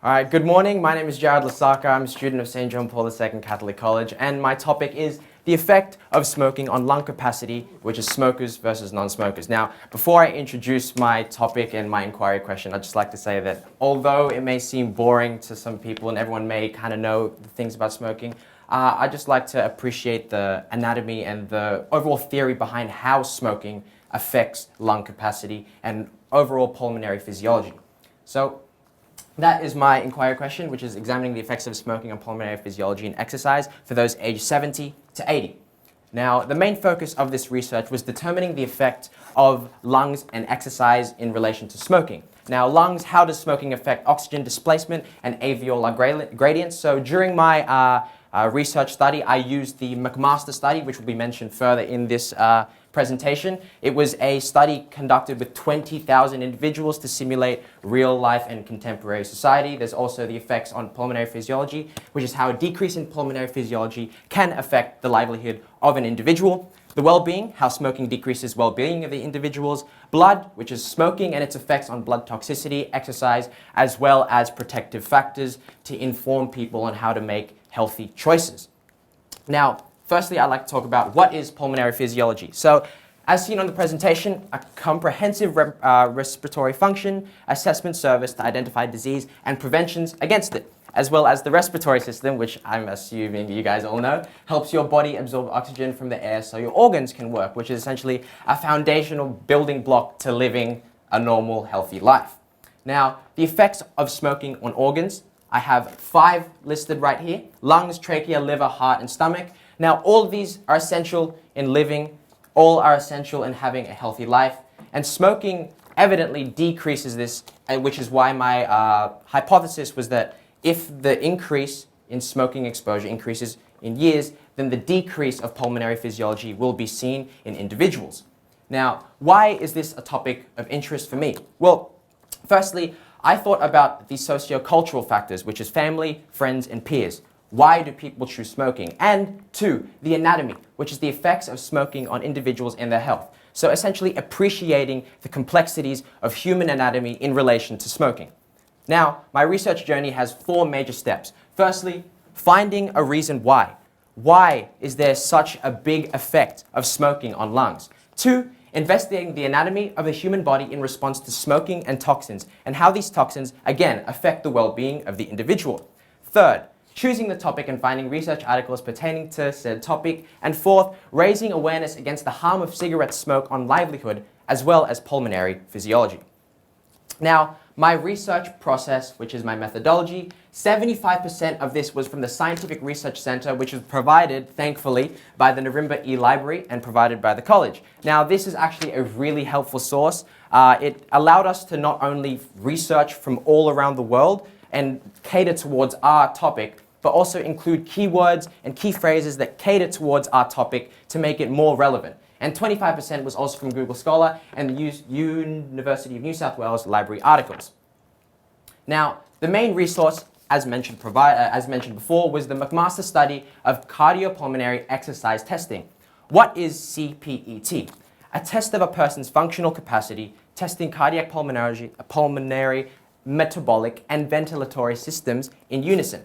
All right, good morning. My name is Lesaca. I'm a student of St. John Paul II Catholic College, and my topic is the effect of smoking on lung capacity, which is smokers versus non-smokers. Now, before I introduce my topic and my inquiry question, I'd just like to say that although it may seem boring to some people and everyone may kind of know the things about smoking, I'd just like to appreciate the anatomy and the overall theory behind how smoking affects lung capacity and overall pulmonary physiology. So, that is my inquiry question, which is examining the effects of smoking on pulmonary physiology and exercise for those aged 70 to 80. Now, the main focus of this research was determining the effect of lungs and exercise in relation to smoking. Now, lungs, how does smoking affect oxygen displacement and alveolar gradients? So during my research study, I used the McMaster Study, which will be mentioned further in this presentation. It was a study conducted with 20,000 individuals to simulate real life and contemporary society. There's also the effects on pulmonary physiology, which is how a decrease in pulmonary physiology can affect the livelihood of an individual. The well-being, how smoking decreases well-being of the individuals. Blood, which is smoking and its effects on blood toxicity, exercise, as well as protective factors to inform people on how to make healthy choices. Now, firstly, I'd like to talk about what is pulmonary physiology. So, as seen on the presentation, a comprehensive respiratory function assessment service to identify disease and preventions against it, as well as the respiratory system, which I'm assuming you guys all know, helps your body absorb oxygen from the air so your organs can work, which is essentially a foundational building block to living a normal, healthy life. Now, the effects of smoking on organs, I have 5 listed right here: lungs, trachea, liver, heart, and stomach. Now, all of these are essential in living, all are essential in having a healthy life, and smoking evidently decreases this, which is why my hypothesis was that if the increase in smoking exposure increases in years, then the decrease of pulmonary physiology will be seen in individuals. Now, why is this a topic of interest for me? Well, firstly, I thought about the socio-cultural factors, which is family, friends, and peers. Why do people choose smoking? And 2, the anatomy, which is the effects of smoking on individuals and their health. So essentially appreciating the complexities of human anatomy in relation to smoking. Now, my research journey has 4 major steps. Firstly, finding a reason why. Why is there such a big effect of smoking on lungs? 2, investigating the anatomy of the human body in response to smoking and toxins, and how these toxins, again, affect the well-being of the individual. 3rd, choosing the topic and finding research articles pertaining to said topic. And 4th, raising awareness against the harm of cigarette smoke on livelihood, as well as pulmonary physiology. Now, my research process, which is my methodology, 75% of this was from the Scientific Research Center, which was provided, thankfully, by the Narimba E-Library and provided by the college. Now, this is actually a really helpful source. It allowed us to not only research from all around the world and cater towards our topic, but also include keywords and key phrases that cater towards our topic to make it more relevant. And 25% was also from Google Scholar and the University of New South Wales library articles. Now, the main resource, as mentioned before, was the McMaster Study of cardiopulmonary exercise testing. What is CPET? A test of a person's functional capacity, testing cardiac pulmonary, metabolic, and ventilatory systems in unison.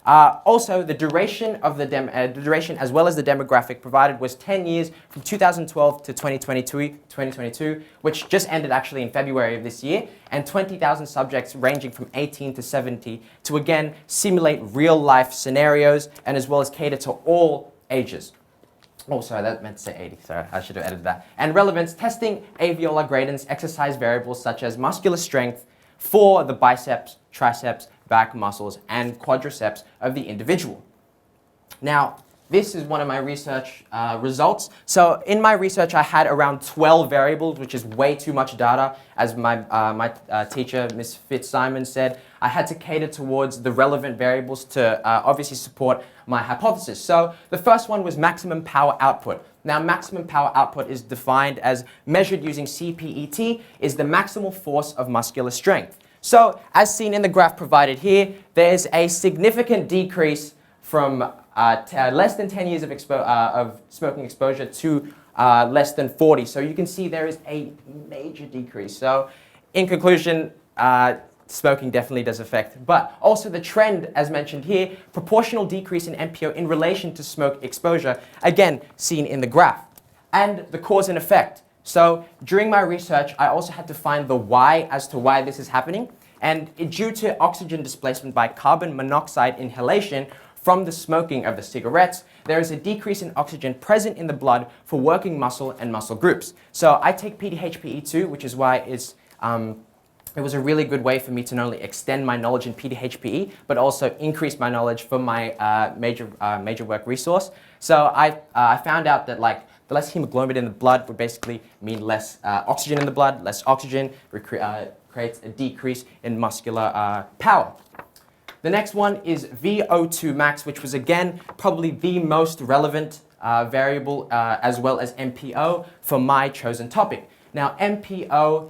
Also, the duration of the duration as well as the demographic provided was 10 years from 2012 to 2022, which just ended actually in February of this year, and 20,000 subjects ranging from 18 to 70 to again simulate real-life scenarios and as well as cater to all ages. Oh, sorry, that meant to say 80. Sorry, I should have edited that. And relevance, testing alveolar gradients, exercise variables such as muscular strength for the biceps, triceps, back muscles, and quadriceps of the individual. Now, this is one of my research results. So in my research, I had around 12 variables, which is way too much data. As my teacher, Ms. Fitzsimon, said, I had to cater towards the relevant variables to obviously support my hypothesis. So the first one was maximum power output. Now, maximum power output is defined as measured using CPET, is the maximal force of muscular strength. So, as seen in the graph provided here, there's a significant decrease from less than 10 years of smoking exposure to less than 40. So you can see there is a major decrease. So, in conclusion, smoking definitely does affect. But also the trend, as mentioned here, proportional decrease in MPO in relation to smoke exposure, again, seen in the graph. And the cause and effect. So during my research, I also had to find the why as to why this is happening. And due to oxygen displacement by carbon monoxide inhalation from the smoking of the cigarettes, there is a decrease in oxygen present in the blood for working muscle and muscle groups. So I take PDHPE2, which is why it was a really good way for me to not only extend my knowledge in PDHPE, but also increase my knowledge for my major work resource. So I found out that the less hemoglobin in the blood would basically mean less oxygen in the blood. Less oxygen creates a decrease in muscular power. The next one is VO2 max, which was again probably the most relevant variable as well as MPO for my chosen topic. Now MPO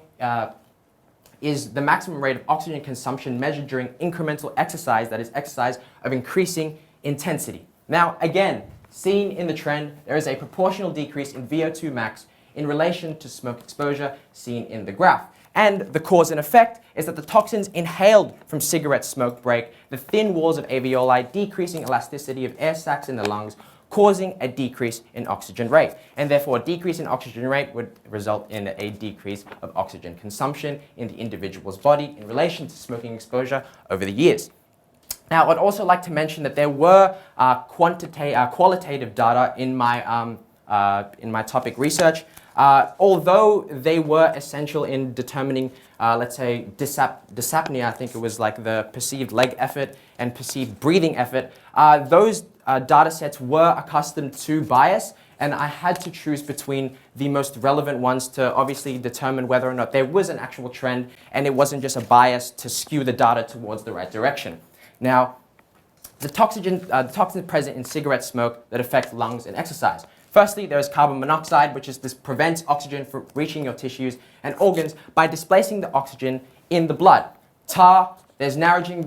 is the maximum rate of oxygen consumption measured during incremental exercise, that is exercise of increasing intensity. Now again, seen in the trend, there is a proportional decrease in VO2 max in relation to smoke exposure seen in the graph. And the cause and effect is that the toxins inhaled from cigarette smoke break the thin walls of alveoli, decreasing elasticity of air sacs in the lungs, causing a decrease in oxygen rate. And therefore, a decrease in oxygen rate would result in a decrease of oxygen consumption in the individual's body in relation to smoking exposure over the years. Now, I'd also like to mention that there were qualitative data in my topic research. Although they were essential in determining, let's say, dyspnea, I think it was like the perceived leg effort and perceived breathing effort, those data sets were accustomed to bias, and I had to choose between the most relevant ones to obviously determine whether or not there was an actual trend, and it wasn't just a bias to skew the data towards the right direction. Now, the toxins present in cigarette smoke that affect lungs and exercise. Firstly, there is carbon monoxide, which prevents oxygen from reaching your tissues and organs by displacing the oxygen in the blood. Tar, there's narrowing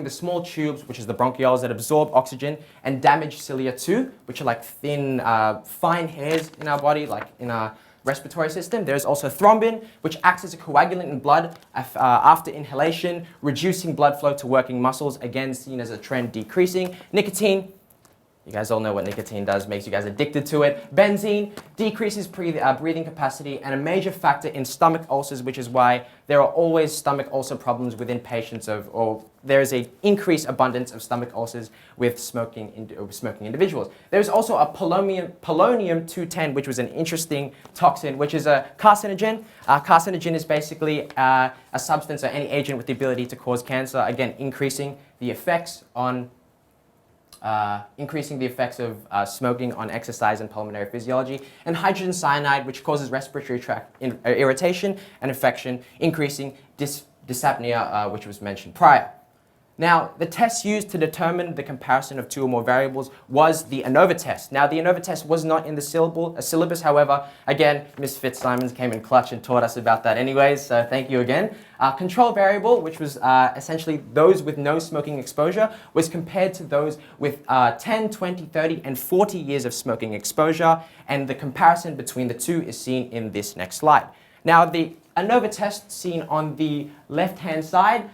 the small tubes, which is the bronchioles that absorb oxygen, and damaged cilia too, which are like thin, fine hairs in our body, like in our respiratory system. There's also thrombin, which acts as a coagulant in blood after inhalation, reducing blood flow to working muscles, again seen as a trend decreasing. Nicotine, you guys all know what nicotine does, makes you guys addicted to it. Benzene decreases breathing capacity and a major factor in stomach ulcers, which is why there are always stomach ulcer problems within patients or there is an increased abundance of stomach ulcers with smoking individuals. There's also a polonium-210, which was an interesting toxin, which is a carcinogen. Carcinogen is basically a substance or any agent with the ability to cause cancer, again, increasing the effects of smoking on exercise and pulmonary physiology, and hydrogen cyanide, which causes respiratory tract irritation and infection, increasing dyspnea, which was mentioned prior. Now, the test used to determine the comparison of two or more variables was the ANOVA test. Now, the ANOVA test was not in the syllabus. However, again, Ms. Fitzsimons came in clutch and taught us about that anyways, so thank you again. Control variable, which was essentially those with no smoking exposure, was compared to those with 10, 20, 30, and 40 years of smoking exposure, and the comparison between the two is seen in this next slide. Now, the ANOVA test seen on the left-hand side,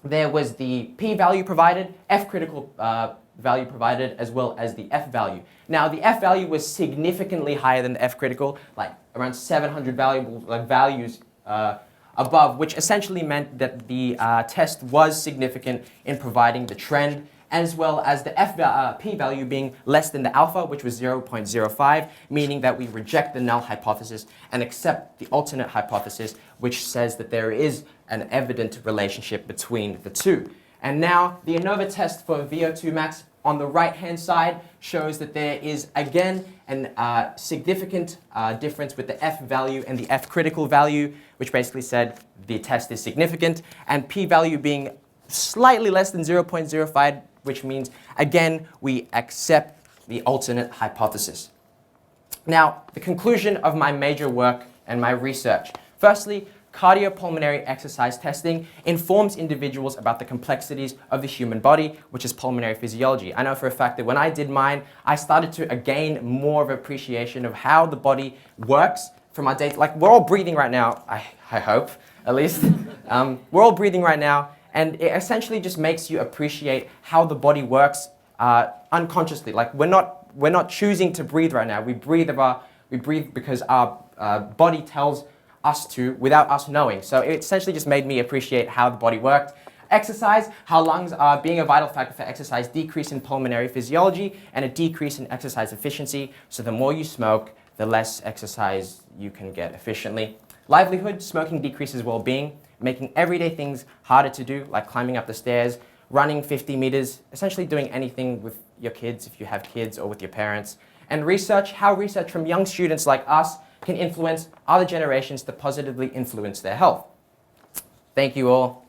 there was the p-value provided, f-critical value provided, as well as the f-value. Now, the f-value was significantly higher than the f-critical, like around 700 values above, which essentially meant that the test was significant in providing the trend, as well as the p-value being less than the alpha, which was 0.05, meaning that we reject the null hypothesis and accept the alternate hypothesis, which says that there is an evident relationship between the two. And now, the ANOVA test for VO2 max on the right-hand side shows that there is, again, a significant difference with the f-value and the f-critical value, which basically said the test is significant, and p-value being slightly less than 0.05, which means, again, we accept the alternate hypothesis. Now, the conclusion of my major work and my research. Firstly, cardiopulmonary exercise testing informs individuals about the complexities of the human body, which is pulmonary physiology. I know for a fact that when I did mine, I started to gain more of appreciation of how the body works from our day, like we're all breathing right now, I hope, at least. We're all breathing right now, and it essentially just makes you appreciate how the body works unconsciously. Like we're not choosing to breathe right now. We breathe because our body tells us to without us knowing. So it essentially just made me appreciate how the body worked. Exercise, how lungs are being a vital factor for exercise, decrease in pulmonary physiology and a decrease in exercise efficiency. So the more you smoke, the less exercise you can get efficiently. Livelihood, smoking decreases well-being, making everyday things harder to do, like climbing up the stairs, running 50 meters, essentially doing anything with your kids if you have kids or with your parents. And research, how research from young students like us can influence other generations to positively influence their health. Thank you all.